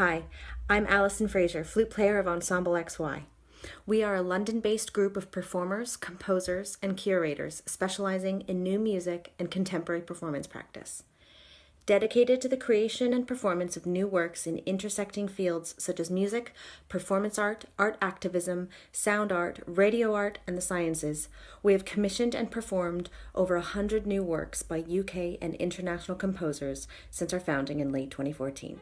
Hi, I'm Alison Fraser, flute player of Ensemble XY. We are a London-based group of performers, composers, and curators specializing in new music and contemporary performance practice. Dedicated to the creation and performance of new works in intersecting fields such as music, performance art, art activism, sound art, radio art, and the sciences, we have commissioned and performed over 100 new works by UK and international composers since our founding in late 2014.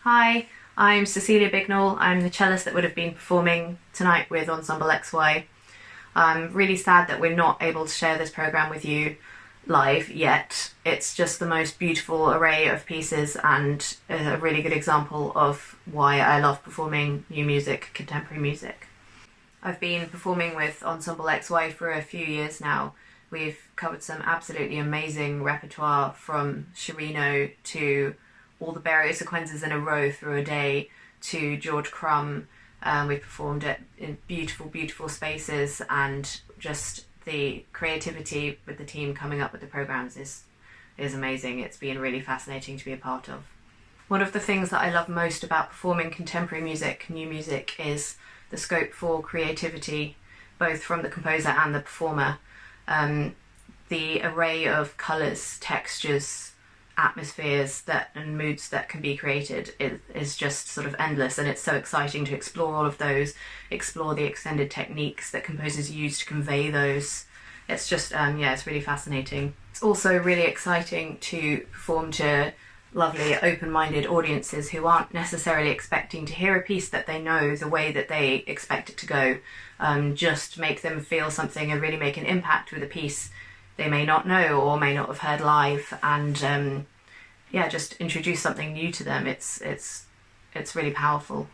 Hi, I'm Cecilia Bignall. I'm the cellist that would have been performing tonight with Ensemble XY. I'm really sad that we're not able to share this programme with you live yet. It's just the most beautiful array of pieces and a really good example of why I love performing new music, contemporary music. I've been performing with Ensemble XY for a few years now. We've covered some absolutely amazing repertoire, from Sciarrino to all the Berio sequences in a row through a day to George Crumb. We've performed it in beautiful, beautiful spaces, and just the creativity with the team coming up with the programmes is amazing. It's been really fascinating to be a part of. One of the things that I love most about performing contemporary music, new music, is the scope for creativity, both from the composer and the performer. The array of colours, textures, atmospheres and moods that can be created is just sort of endless, and it's so exciting to explore all of those, explore the extended techniques that composers use to convey those. It's just it's really fascinating. It's also really exciting to perform to lovely open-minded audiences who aren't necessarily expecting to hear a piece that they know the way that they expect it to go. Just make them feel something and really make an impact with a piece they may not know or may not have heard live, and just introduce something new to them. It's really powerful.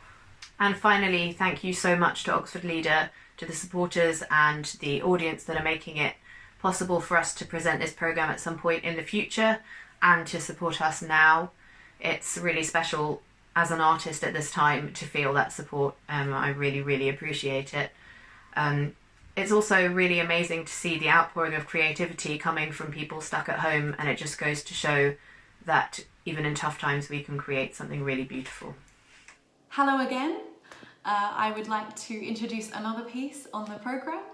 And finally, thank you so much to Oxford Leader, to the supporters and the audience that are making it possible for us to present this programme at some point in the future and to support us now. It's really special as an artist at this time to feel that support. I really, really appreciate it. It's also really amazing to see the outpouring of creativity coming from people stuck at home, and it just goes to show that even in tough times we can create something really beautiful. Hello again. I would like to introduce another piece on the programme.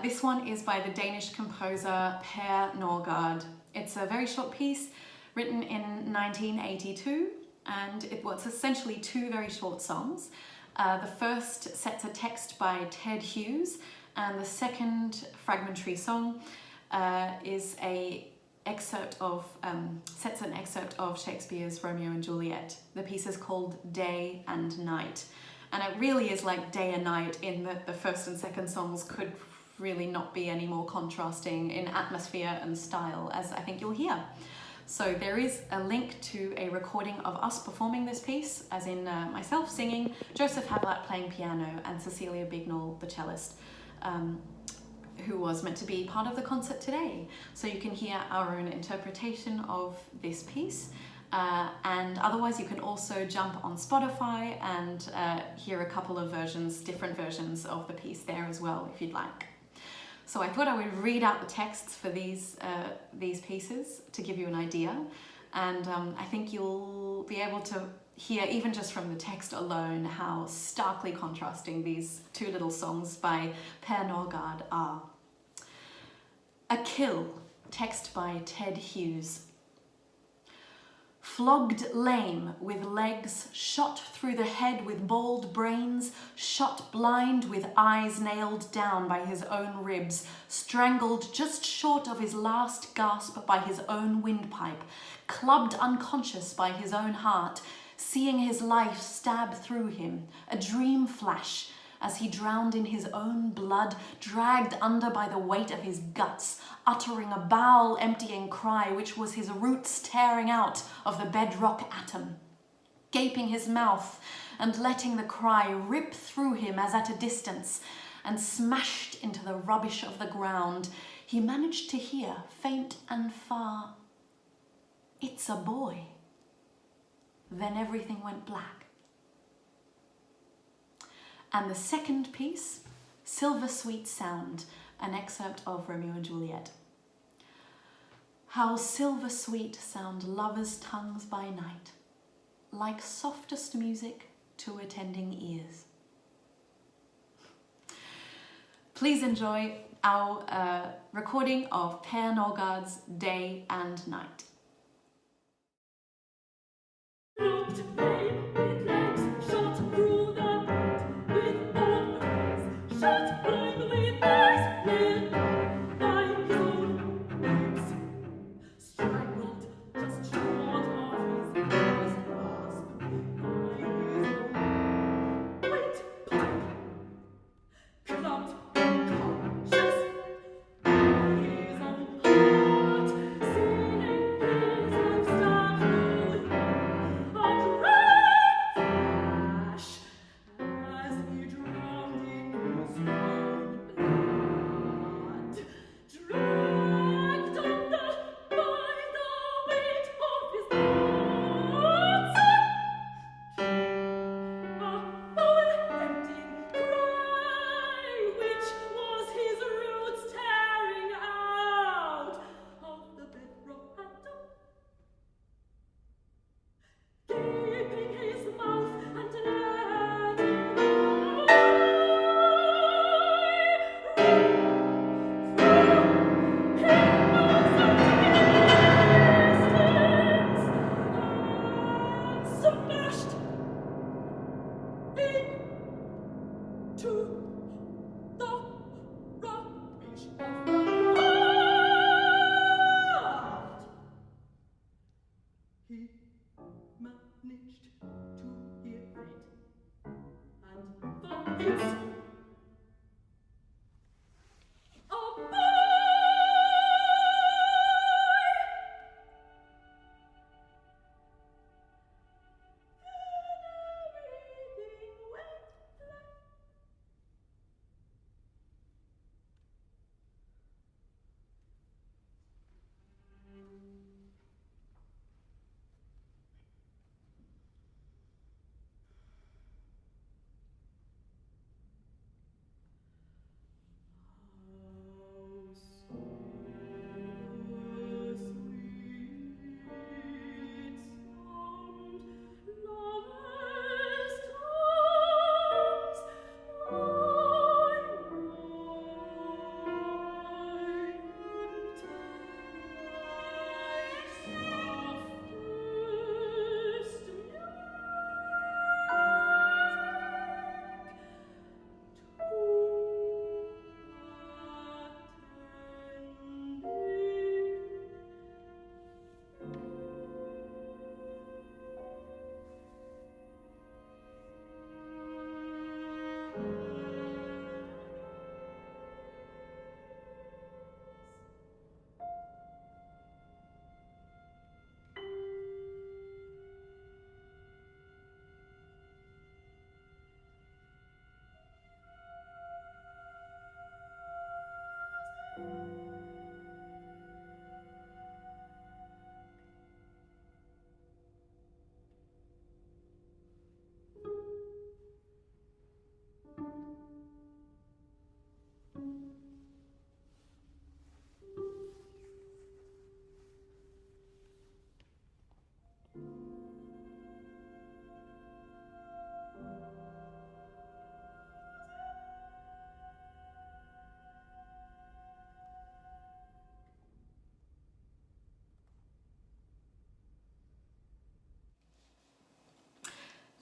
This one is by the Danish composer Per Nørgård. It's a very short piece written in 1982, and it's essentially two very short songs. The first sets a text by Ted Hughes, and the second fragmentary song is sets an excerpt of Shakespeare's Romeo and Juliet. The piece is called Day and Night, and it really is like day and night in that the first and second songs could really not be any more contrasting in atmosphere and style, as I think you'll hear. So there is a link to a recording of us performing this piece, as in myself singing, Joseph Havlat playing piano, and Cecilia Bignall, the cellist, who was meant to be part of the concert today. So you can hear our own interpretation of this piece. And otherwise you can also jump on Spotify and hear a couple of different versions of the piece there as well, if you'd like. So I thought I would read out the texts for these pieces to give you an idea, and I think you'll be able to hear, even just from the text alone, how starkly contrasting these two little songs by Per Nørgård are. A Kill, text by Ted Hughes. Flogged lame with legs, shot through the head with bald brains, shot blind with eyes nailed down by his own ribs, strangled just short of his last gasp by his own windpipe, clubbed unconscious by his own heart, seeing his life stab through him, a dream flash, as he drowned in his own blood, dragged under by the weight of his guts, uttering a bowel-emptying cry which was his roots tearing out of the bedrock atom. Gaping his mouth and letting the cry rip through him as at a distance, and smashed into the rubbish of the ground, he managed to hear, faint and far, "It's a boy." Then everything went black. And the second piece, Silver Sweet Sound, an excerpt of Romeo and Juliet. How silver sweet sound lovers' tongues by night, like softest music to attending ears. Please enjoy our recording of Per Nørgård's Day and Night.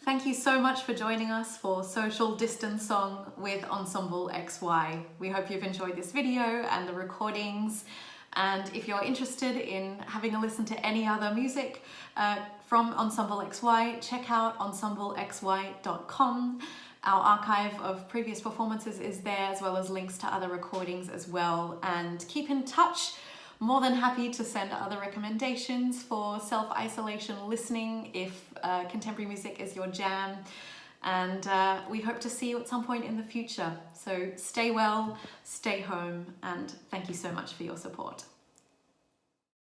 Thank you so much for joining us for Social Distance Song with Ensemble XY. We hope you've enjoyed this video and the recordings. And if you're interested in having a listen to any other music from Ensemble XY, check out ensemblexy.com. Our archive of previous performances is there, as well as links to other recordings as well. And keep in touch. More than happy to send other recommendations for self-isolation listening if contemporary music is your jam. And we hope to see you at some point in the future. So stay well, stay home, and thank you so much for your support.